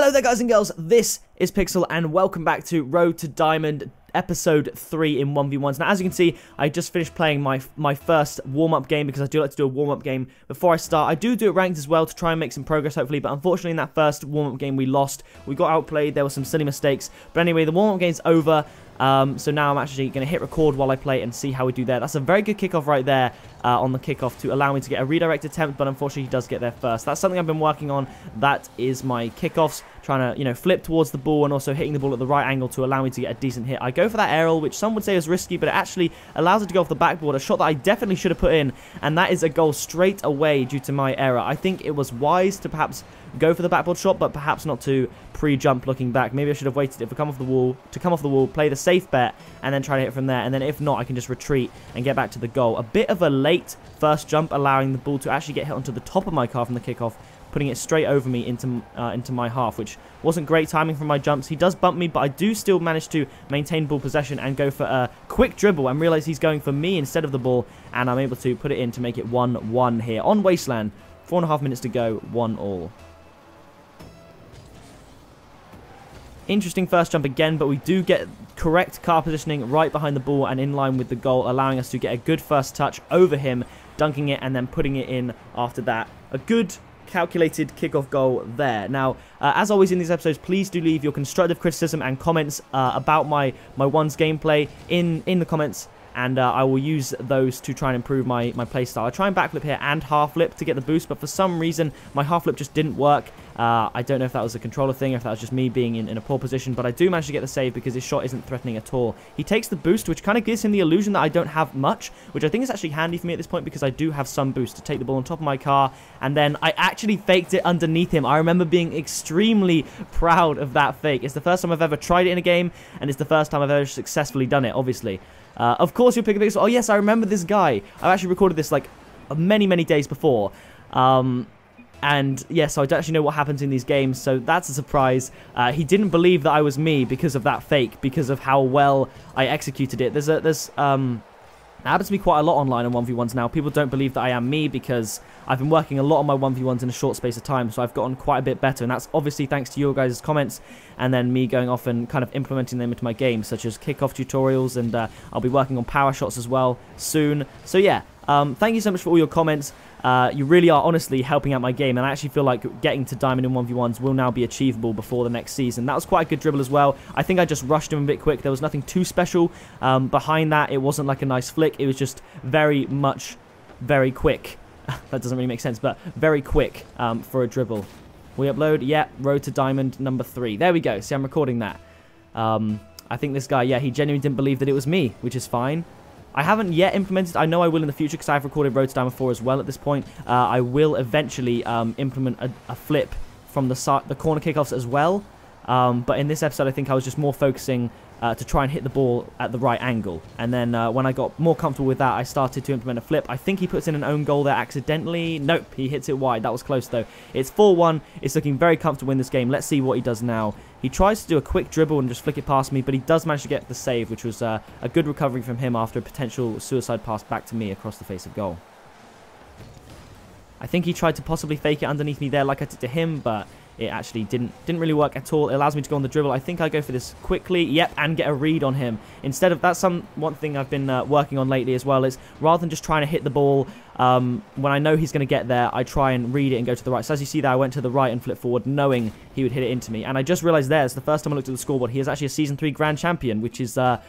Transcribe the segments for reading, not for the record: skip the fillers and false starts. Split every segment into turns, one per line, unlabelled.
Hello there guys and girls, this is Pixel and welcome back to Road to Diamond episode 3 in 1v1s. Now as you can see, I just finished playing my first warm-up game because I do like to do a warm-up game before I start. I do it ranked as well to try and make some progress hopefully, but unfortunately in that first warm-up game we lost. We got outplayed, there were some silly mistakes, but anyway the warm-up game's over. So now I'm actually going to hit record while I play and see how we do there. That's a very good kickoff right there on the kickoff to allow me to get a redirect attempt, but unfortunately he does get there first. That's something I've been working on. That is my kickoffs, trying to, flip towards the ball and also hitting the ball at the right angle to allow me to get a decent hit. I go for that aerial, which some would say is risky, but it actually allows it to go off the backboard, a shot that I definitely should have put in, and that is a goal straight away due to my error. I think it was wise to perhaps go for the backboard shot, but perhaps not to pre-jump looking back. Maybe I should have waited to come off the wall, play the safe bet, and then try to hit from there. And then if not, I can just retreat and get back to the goal. A bit of a late first jump, allowing the ball to actually get hit onto the top of my car from the kickoff, putting it straight over me into my half, which wasn't great timing from my jumps. He does bump me, but I do still manage to maintain ball possession and go for a quick dribble and realize he's going for me instead of the ball, and I'm able to put it in to make it 1-1 here on Wasteland. 4.5 minutes to go, 1-1. Interesting first jump again, but we do get correct car positioning right behind the ball and in line with the goal, allowing us to get a good first touch over him, dunking it and then putting it in after that. A good calculated kickoff goal there. Now, as always in these episodes, please do leave your constructive criticism and comments about my one's gameplay in the comments, and I will use those to try and improve my playstyle. I try and backflip here and half flip to get the boost, but for some reason my half flip just didn't work. I don't know if that was a controller thing, or if that was just me being in a poor position, but I do manage to get the save because his shot isn't threatening at all. He takes the boost, which kind of gives him the illusion that I don't have much, which I think is actually handy for me at this point because I do have some boost to take the ball on top of my car, and then I actually faked it underneath him. I remember being extremely proud of that fake. It's the first time I've ever tried it in a game, and it's the first time I've ever successfully done it, obviously. Of course, you'll pick a pixel. Oh yes, I remember this guy. I've actually recorded this like many days before. And yes, so I don't actually know what happens in these games, so that's a surprise. He didn't believe that I was me because of that fake, because of how well I executed it. That happens to me quite a lot online on 1v1s now. People don't believe that I am me because I've been working a lot on my 1v1s in a short space of time, so I've gotten quite a bit better, and that's obviously thanks to your guys' comments and then me going off and kind of implementing them into my games, such as kickoff tutorials, and I'll be working on power shots as well soon. So yeah, thank you so much for all your comments. You really are honestly helping out my game, and I actually feel like getting to Diamond in 1v1s will now be achievable before the next season. That was quite a good dribble as well. I think I just rushed him a bit quick. There was nothing too special behind that. It wasn't like a nice flick. It was just very quick. That doesn't really make sense, but very quick for a dribble. We upload, yeah, Road to Diamond number 3. There we go. See, I'm recording that. I think this guy, yeah, he genuinely didn't believe that it was me, which is fine. I haven't yet implemented, I know I will in the future because I've recorded Road to Diamond 4 as well at this point. I will eventually implement a flip from the corner kickoffs as well. But in this episode, I think I was just more focusing to try and hit the ball at the right angle. And then when I got more comfortable with that, I started to implement a flip. I think he puts in an own goal there accidentally. Nope, he hits it wide. That was close though. It's 4-1. It's looking very comfortable in this game. Let's see what he does now. He tries to do a quick dribble and just flick it past me, but he does manage to get the save, which was a good recovery from him after a potential suicide pass back to me across the face of goal. I think he tried to possibly fake it underneath me there like I did to him, but it actually didn't really work at all. It allows me to go on the dribble. I think I go for this quickly, yep, and get a read on him. Instead of, that's one thing I've been working on lately as well, is rather than just trying to hit the ball, when I know he's going to get there, I try and read it and go to the right. So as you see there, I went to the right and flipped forward, knowing he would hit it into me. And I just realized there, it's the first time I looked at the scoreboard, he is actually a Season 3 Grand Champion, which is, I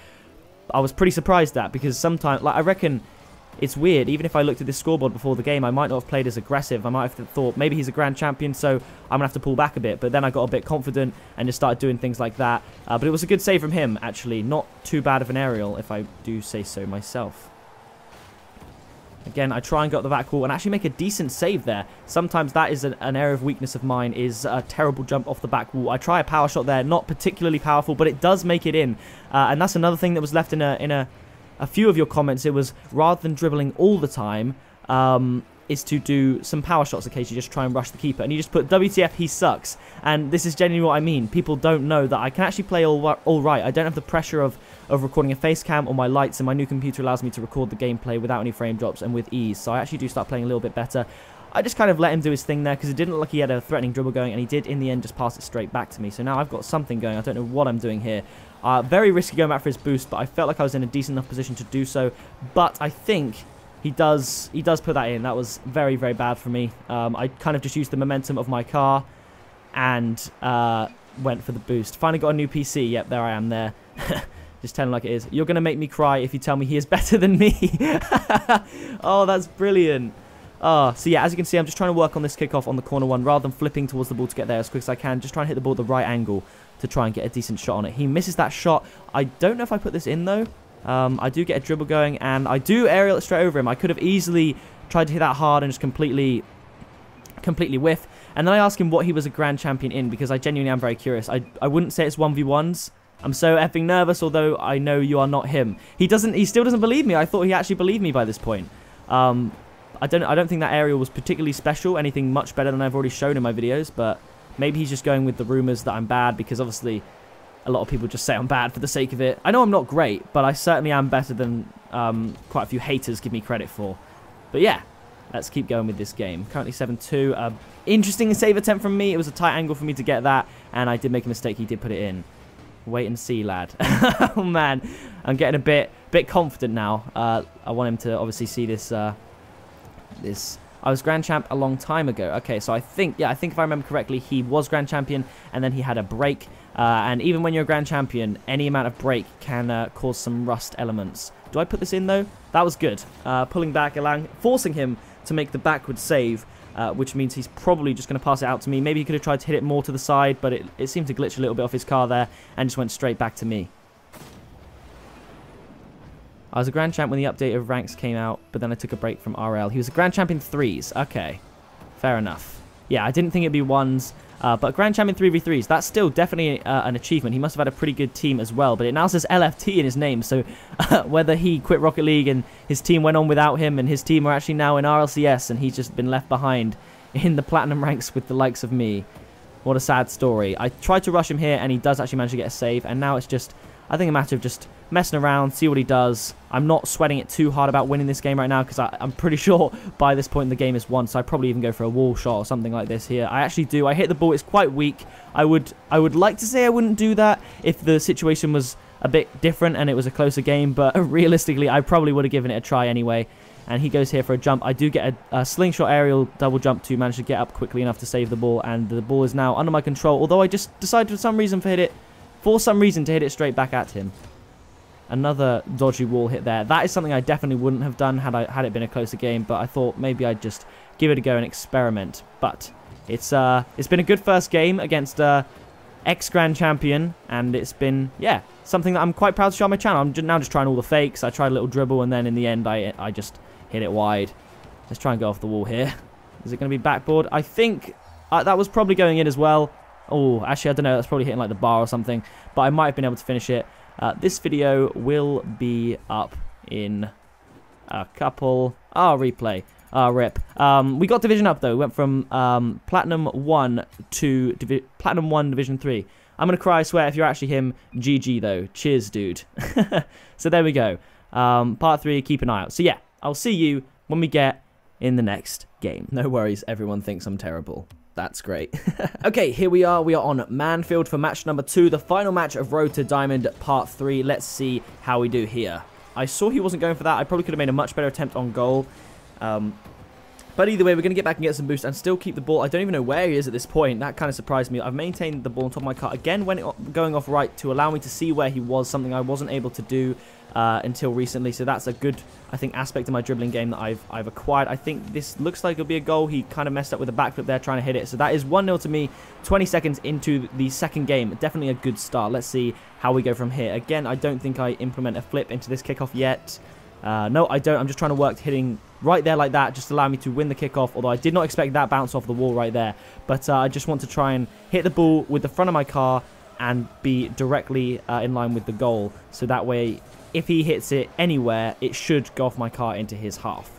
was pretty surprised at, because sometimes, like, I reckon it's weird. Even if I looked at this scoreboard before the game, I might not have played as aggressive. I might have thought maybe he's a grand champion, so I'm going to have to pull back a bit. But then I got a bit confident and just started doing things like that. But it was a good save from him, actually. Not too bad of an aerial, if I do say so myself. Again, I try and go up the back wall and actually make a decent save there. Sometimes that is an area of weakness of mine, is a terrible jump off the back wall. I try a power shot there, not particularly powerful, but it does make it in. And that's another thing that was left in a few of your comments. It was, rather than dribbling all the time, is to do some power shots occasionally, just try and rush the keeper. And you just put, WTF, he sucks. And this is genuinely what I mean. People don't know that I can actually play all right. I don't have the pressure of recording a face cam or my lights, and my new computer allows me to record the gameplay without any frame drops and with ease. So I actually do start playing a little bit better. I just kind of let him do his thing there because it didn't look like he had a threatening dribble going, and he did in the end just pass it straight back to me. So now I've got something going. I don't know what I'm doing here. Very risky going back for his boost, but I felt like I was in a decent enough position to do so. But I think he does put that in. That was very, very bad for me. I kind of just used the momentum of my car and went for the boost. Finally got a new PC. Yep, there I am there. Just telling like it is. You're going to make me cry if you tell me he is better than me. Oh, that's brilliant. So yeah, as you can see, I'm just trying to work on this kickoff on the corner one rather than flipping towards the ball to get there as quick as I can. Just trying to hit the ball at the right angle to try and get a decent shot on it. He misses that shot. I don't know if I put this in though. I do get a dribble going and I do aerial it straight over him. I could have easily tried to hit that hard and just completely whiff. And then I asked him what he was a grand champion in because I genuinely am very curious. I wouldn't say it's 1v1s. I'm so effing nervous, although I know you are not him. He still doesn't believe me. I thought he actually believed me by this point. I don't think that aerial was particularly special, anything much better than I've already shown in my videos, but maybe he's just going with the rumors that I'm bad because obviously a lot of people just say I'm bad for the sake of it. I know I'm not great, but I certainly am better than quite a few haters give me credit for. But yeah, let's keep going with this game. Currently 7-2. Interesting save attempt from me. It was a tight angle for me to get that, and I did make a mistake. He did put it in. Wait and see, lad. Oh man, I'm getting a bit confident now. I want him to obviously see this. I was grand champ a long time ago. Okay, so I think if I remember correctly, he was grand champion and then he had a break. And even when you're a grand champion, any amount of break can cause some rust elements. Do I put this in though? That was good. Pulling back, forcing him to make the backward save, which means he's probably just going to pass it out to me. Maybe he could have tried to hit it more to the side, but it seemed to glitch a little bit off his car there and just went straight back to me. I was a grand champ when the update of ranks came out, but then I took a break from RL. He was a grand champ in 3s. Okay, fair enough. Yeah, I didn't think it'd be 1s, but grand champ in 3v3s, that's still definitely an achievement. He must have had a pretty good team as well, but it now says LFT in his name, so whether he quit Rocket League and his team went on without him and his team are actually now in RLCS and he's just been left behind in the platinum ranks with the likes of me. What a sad story. I tried to rush him here and he does actually manage to get a save, and now it's just, I think, a matter of just messing around, see what he does. I'm not sweating it too hard about winning this game right now because I'm pretty sure by this point the game is won, so I'd probably even go for a wall shot or something like this here. I actually do. I hit the ball. It's quite weak. I would like to say I wouldn't do that if the situation was a bit different and it was a closer game, but realistically I probably would have given it a try anyway. And he goes here for a jump. I do get a slingshot aerial double jump to manage to get up quickly enough to save the ball, and the ball is now under my control, although I just decided for some reason to hit it straight back at him. Another dodgy wall hit there. That is something I definitely wouldn't have done had it been a closer game, but I thought maybe I'd just give it a go and experiment. But it's been a good first game against ex-grand champion, and it's been, yeah, something that I'm quite proud to show on my channel. I'm now just trying all the fakes. I tried a little dribble, and then in the end I just hit it wide. Let's try and go off the wall here. Is it going to be backboard? I think that was probably going in as well. Oh, actually, I don't know. That's probably hitting like the bar or something, but I might have been able to finish it. This video will be up in a couple... replay. Rip. We got Division up, though. We went from Platinum 1 to Platinum 1 Division 3. I'm going to cry, I swear, if you're actually him. GG, though. Cheers, dude. So there we go. Part 3, keep an eye out. So yeah, I'll see you when we get in the next game. No worries, everyone thinks I'm terrible. That's great. Okay, here we are. We are on Manfield for match number 2, the final match of Road to Diamond Part 3. Let's see how we do here. I saw he wasn't going for that. I probably could have made a much better attempt on goal. But either way, we're going to get back and get some boost and still keep the ball. I don't even know where he is at this point. That kind of surprised me. I've maintained the ball on top of my car again when going off right to allow me to see where he was, something I wasn't able to do until recently. So that's a good, I think, aspect of my dribbling game that I've acquired. I think this looks like it'll be a goal. He kind of messed up with a backflip there trying to hit it. So that is 1-0 to me, 20 seconds into the second game. Definitely a good start. Let's see how we go from here. Again, I don't think I implement a flip into this kickoff yet. No, I don't. I'm just trying to work hitting right there like that, just allow me to win the kickoff, although I did not expect that bounce off the wall right there. But I just want to try and hit the ball with the front of my car and be directly in line with the goal. So that way, if he hits it anywhere, it should go off my car into his half.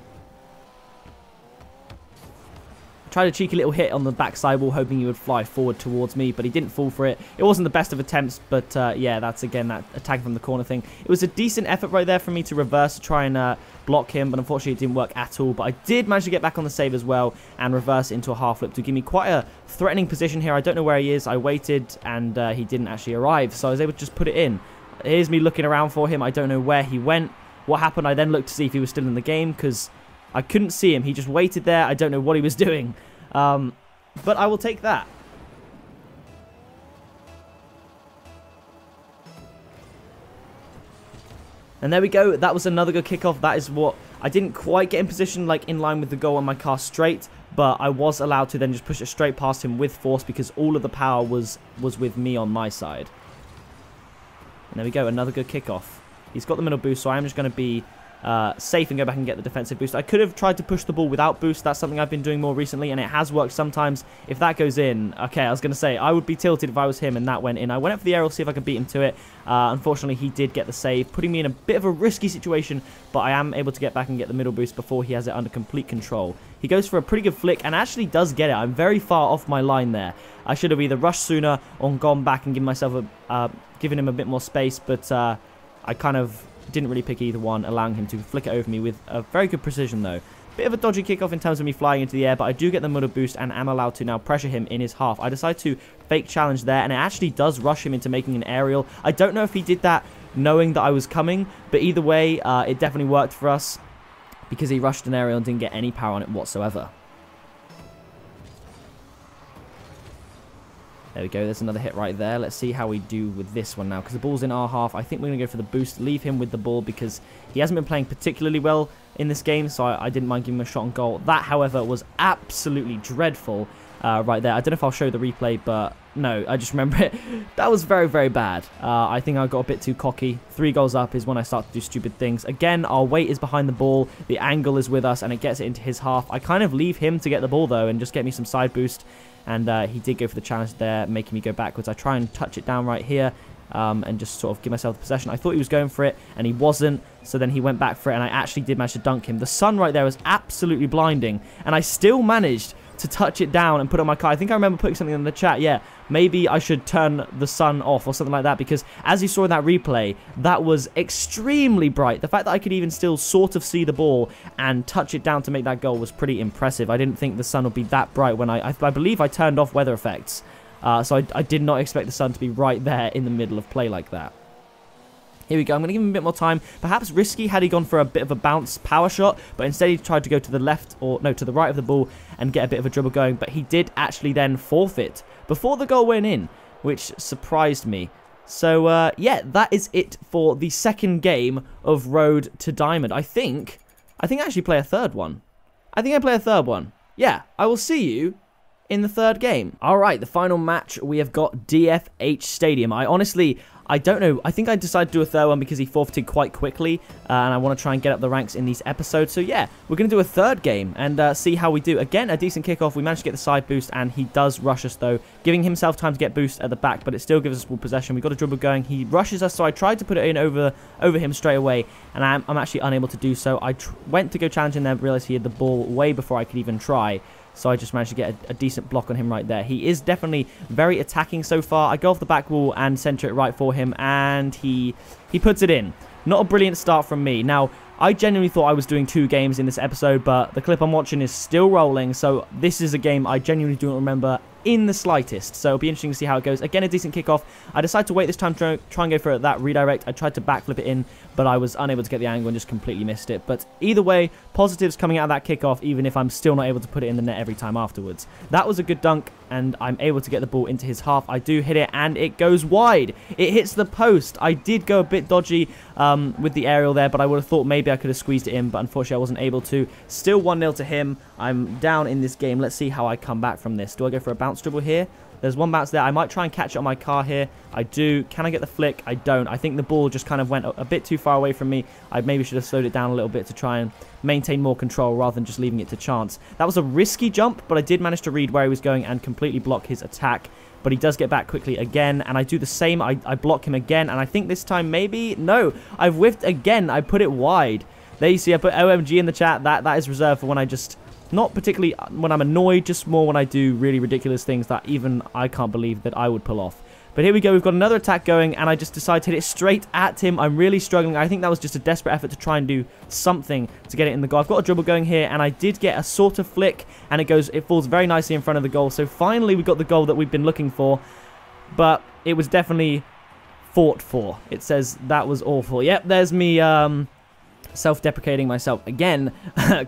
I tried a cheeky little hit on the back sidewall, hoping he would fly forward towards me, but he didn't fall for it. It wasn't the best of attempts, but yeah, that's again that attack from the corner thing. It was a decent effort right there for me to reverse to try and block him, but unfortunately it didn't work at all. But I did manage to get back on the save as well and reverse into a half flip to give me quite a threatening position here. I don't know where he is. I waited and he didn't actually arrive, so I was able to just put it in. Here's me looking around for him. I don't know where he went. What happened? I then looked to see if he was still in the game because I couldn't see him. He just waited there. I don't know what he was doing. But I will take that. And there we go. That was another good kickoff. That is what... I didn't quite get in position, like, in line with the goal on my car straight, but I was allowed to then just push it straight past him with force because all of the power was with me on my side. And there we go. Another good kickoff. He's got the middle boost, so I'm just going to be safe and go back and get the defensive boost. I could have tried to push the ball without boost. That's something I've been doing more recently, and it has worked sometimes. If that goes in, okay, I was going to say, I would be tilted if I was him and that went in. I went up for the aerial, see if I could beat him to it. Unfortunately, he did get the save, putting me in a bit of a risky situation, but I am able to get back and get the middle boost before he has it under complete control. He goes for a pretty good flick and actually does get it. I'm very far off my line there. I should have either rushed sooner or gone back and given myself given him a bit more space, but I kind of didn't really pick either one, allowing him to flick it over me with a very good precision though. Bit of a dodgy kickoff in terms of me flying into the air, but I do get the middle boost and am allowed to now pressure him in his half. I decide to fake challenge there, and it actually does rush him into making an aerial. I don't know if he did that knowing that I was coming, but either way, it definitely worked for us because he rushed an aerial and didn't get any power on it whatsoever. There we go, there's another hit right there. Let's see how we do with this one now, because the ball's in our half. I think we're going to go for the boost, leave him with the ball, because he hasn't been playing particularly well in this game, so I didn't mind giving him a shot on goal. That, however, was absolutely dreadful right there. I don't know if I'll show the replay, but no, I just remember it. That was very, very bad. I think I got a bit too cocky. 3 goals up is when I start to do stupid things. Again, our weight is behind the ball. The angle is with us, and it gets it into his half. I kind of leave him to get the ball, though, and just get me some side boost. And he did go for the challenge there, making me go backwards. I try and touch it down right here and just sort of give myself the possession. I thought he was going for it, and he wasn't. So then he went back for it, and I actually did manage to dunk him. The sun right there was absolutely blinding, and I still managed to touch it down and put it on my car. I think I remember putting something in the chat. Yeah, maybe I should turn the sun off or something like that, because as you saw in that replay, that was extremely bright. The fact that I could even still sort of see the ball and touch it down to make that goal was pretty impressive. I didn't think the sun would be that bright when I believe I turned off weather effects. So I did not expect the sun to be right there in the middle of play like that. Here we go. I'm going to give him a bit more time. Perhaps risky had he gone for a bit of a bounce power shot, but instead he tried to go to the left, or no, to the right of the ball and get a bit of a dribble going. But he did actually then forfeit before the goal went in, which surprised me. So, yeah, that is it for the second game of Road to Diamond. I think I actually play a third one. I think I play a third one. Yeah, I will see you in the third game. All right, the final match, we have got DFH Stadium. I don't know. I think I decided to do a third one because he forfeited quite quickly, and I want to try and get up the ranks in these episodes. So yeah, we're going to do a third game and see how we do. Again, a decent kickoff. We managed to get the side boost, and he does rush us though, giving himself time to get boost at the back, but it still gives us full possession. We got a dribble going. He rushes us, so I tried to put it in over him straight away, and I'm actually unable to do so. I went to go challenge him there, but realized he had the ball way before I could even try. So I just managed to get a decent block on him right there. He is definitely very attacking so far. I go off the back wall and center it right for him, and he puts it in. Not a brilliant start from me. Now, I genuinely thought I was doing 2 games in this episode, but the clip I'm watching is still rolling, so this is a game I genuinely don't remember in the slightest. So it'll be interesting to see how it goes. Again, a decent kickoff. I decided to wait this time to try and go for that redirect. I tried to backflip it in, but I was unable to get the angle and just completely missed it. But either way, positives coming out of that kickoff, even if I'm still not able to put it in the net every time afterwards. That was a good dunk, and I'm able to get the ball into his half. I do hit it, and it goes wide. It hits the post. I did go a bit dodgy with the aerial there, but I would have thought maybe I could have squeezed it in, but unfortunately I wasn't able to. Still 1-0 to him. I'm down in this game. Let's see how I come back from this. Do I go for a bounce dribble here? There's one bounce there. I might try and catch it on my car here. I do. Can I get the flick? I don't. I think the ball just kind of went a bit too far away from me. I maybe should have slowed it down a little bit to try and maintain more control rather than just leaving it to chance. That was a risky jump, but I did manage to read where he was going and completely block his attack. But he does get back quickly again, and I do the same. I block him again, and I think this time maybe... No, I've whiffed again. I put it wide. There you see, I put OMG in the chat. That is reserved for when I just Not particularly when I'm annoyed, just more when I do really ridiculous things that even I can't believe that I would pull off. But here we go, we've got another attack going, and I just decided to hit it straight at him. I'm really struggling. I think that was just a desperate effort to try and do something to get it in the goal. I've got a dribble going here, and I did get a sort of flick, and it falls very nicely in front of the goal. So finally we got the goal that we've been looking for, but it was definitely fought for. It says that was awful. Yep, there's me self-deprecating myself again,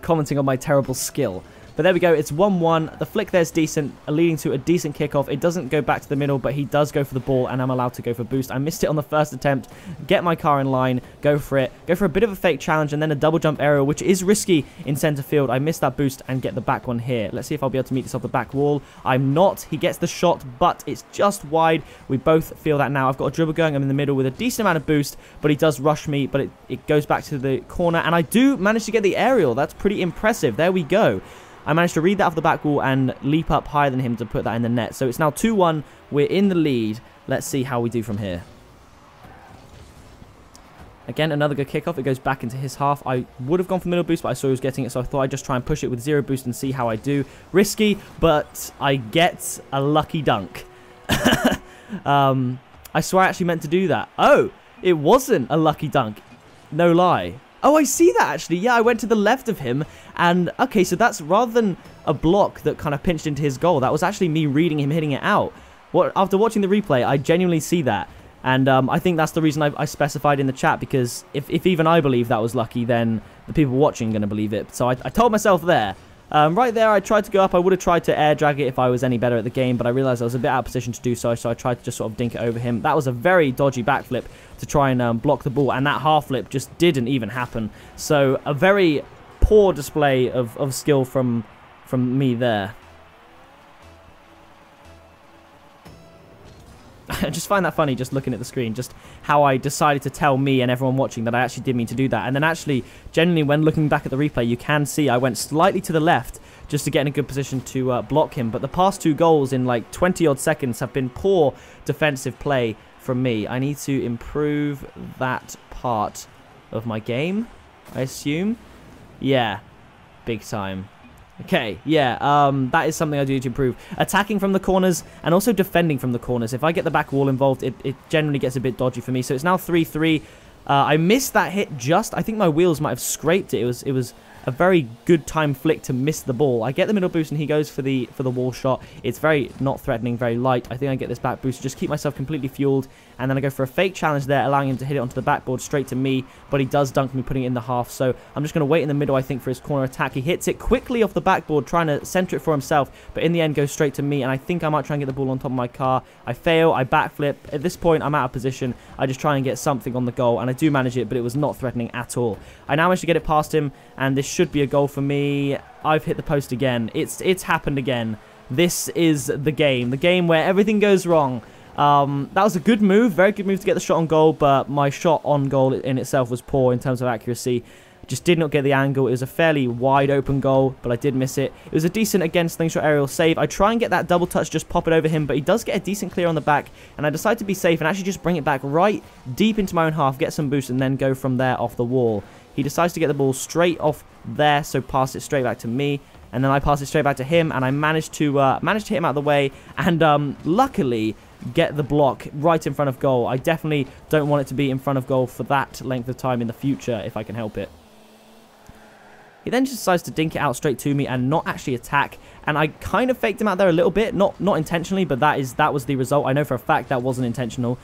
commenting on my terrible skill. But there we go, it's 1-1. The flick there's decent, leading to a decent kickoff. It doesn't go back to the middle, but he does go for the ball, and I'm allowed to go for boost. I missed it on the first attempt. Get my car in line, go for it. Go for a bit of a fake challenge, and then a double jump aerial, which is risky in center field. I missed that boost and get the back one here. Let's see if I'll be able to meet this off the back wall. I'm not. He gets the shot, but it's just wide. We both feel that now. I've got a dribble going. I'm in the middle with a decent amount of boost, but he does rush me, but it goes back to the corner, and I do manage to get the aerial. That's pretty impressive. There we go. I managed to read that off the back wall and leap up higher than him to put that in the net. So it's now 2-1. We're in the lead. Let's see how we do from here. Again, another good kickoff. It goes back into his half. I would have gone for the middle boost, but I saw he was getting it, so I thought I'd just try and push it with 0 boost and see how I do. Risky, but I get a lucky dunk. I swear I actually meant to do that. Oh, it wasn't a lucky dunk. No lie. Oh, I see that, actually. Yeah, I went to the left of him, and okay, so that's rather than a block that kind of pinched into his goal, that was actually me reading him hitting it out. After watching the replay, I genuinely see that, and I think that's the reason I specified in the chat, because if even I believe that was lucky, then the people watching are going to believe it. So I told myself there. Right there, I tried to go up. I would have tried to air drag it if I was any better at the game, but I realized I was a bit out of position to do so, so I tried to just sort of dink it over him. That was a very dodgy backflip to try and block the ball, and that half flip just didn't even happen. So a very poor display of skill from me there. I just find that funny, just looking at the screen, just how I decided to tell me and everyone watching that I actually did mean to do that. And then actually, generally, when looking back at the replay, you can see I went slightly to the left just to get in a good position to block him. But the past 2 goals in like 20-odd seconds have been poor defensive play from me. I need to improve that part of my game, I assume. Yeah, big time. Okay, yeah, that is something I do to improve. Attacking from the corners and also defending from the corners. If I get the back wall involved, it generally gets a bit dodgy for me. So it's now 3-3. I missed that hit just. I think my wheels might have scraped it. It was a very good time flick to miss the ball. I get the middle boost and he goes for the wall shot. It's very not threatening, very light. I think I get this back boost to just keep myself completely fueled, and then I go for a fake challenge there, allowing him to hit it onto the backboard straight to me, but he does dunk me, putting it in the half. So I'm just going to wait in the middle, I think, for his corner attack. He hits it quickly off the backboard, trying to center it for himself, but in the end goes straight to me, and I think I might try and get the ball on top of my car. I fail, I backflip. At this point, I'm out of position. I just try and get something on the goal, and I do manage it, but it was not threatening at all. I now managed to get it past him, and this should be a goal for me. I've hit the post again. It's happened again. This is the game where everything goes wrong. That was a good move, very good move to get the shot on goal, but my shot on goal in itself was poor in terms of accuracy. Just did not get the angle. It was a fairly wide open goal, but I did miss it. It was a decent, again, slingshot aerial save. I try and get that double touch, just pop it over him, but he does get a decent clear on the back, and I decide to be safe and actually just bring it back right deep into my own half, get some boost, and then go from there off the wall. He decides to get the ball straight off there, so pass it straight back to me, and then I pass it straight back to him, and I managed to hit him out of the way, and luckily get the block right in front of goal. I definitely don't want it to be in front of goal for that length of time in the future if I can help it. He then just decides to dink it out straight to me and not actually attack, and I kind of faked him out there a little bit, not intentionally, but that was the result. I know for a fact that wasn't intentional.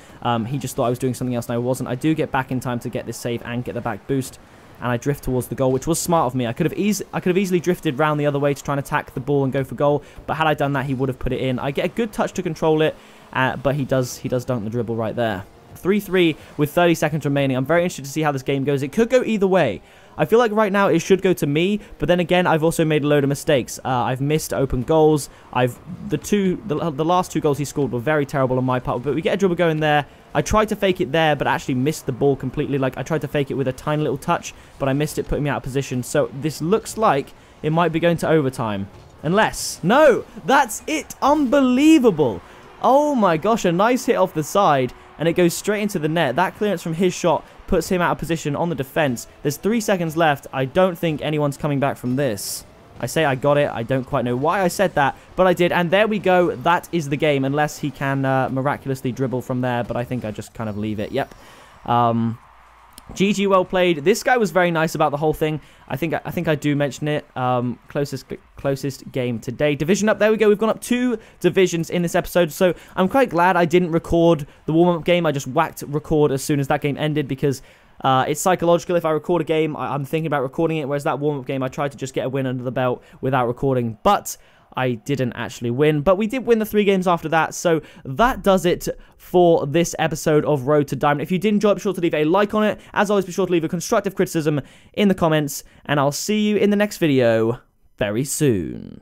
He just thought I was doing something else and I wasn't. I do get back in time to get this save and get the back boost, and I drift towards the goal, which was smart of me. I could have easily drifted round the other way to try and attack the ball and go for goal, but had I done that, he would have put it in. I get a good touch to control it, but he does dunk the dribble right there. 3-3 with 30 seconds remaining. I'm very interested to see how this game goes. It could go either way. I feel like right now it should go to me, but then again, I've also made a load of mistakes. I've missed open goals. The last 2 goals he scored were very terrible on my part, but we get a dribble going there. I tried to fake it there, but actually missed the ball completely. Like, I tried to fake it with a tiny little touch, but I missed it, putting me out of position. So this looks like it might be going to overtime. Unless... No! That's it! Unbelievable! Oh my gosh, a nice hit off the side, and it goes straight into the net. That clearance from his shot puts him out of position on the defense. There's 3 seconds left. I don't think anyone's coming back from this. I say I got it. I don't quite know why I said that, but I did. And there we go. That is the game, unless he can miraculously dribble from there, but I think I just kind of leave it. Yep. GG, well played. This guy was very nice about the whole thing. I think I do mention it. Closest game today. Division up. There we go. We've gone up 2 divisions in this episode. So I'm quite glad I didn't record the warm-up game. I just whacked record as soon as that game ended because it's psychological. If I record a game, I'm thinking about recording it. Whereas that warm-up game, I tried to just get a win under the belt without recording. But I didn't actually win, but we did win the 3 games after that, so that does it for this episode of Road to Diamond. If you did enjoy it, be sure to leave a like on it. As always, be sure to leave a constructive criticism in the comments, and I'll see you in the next video very soon.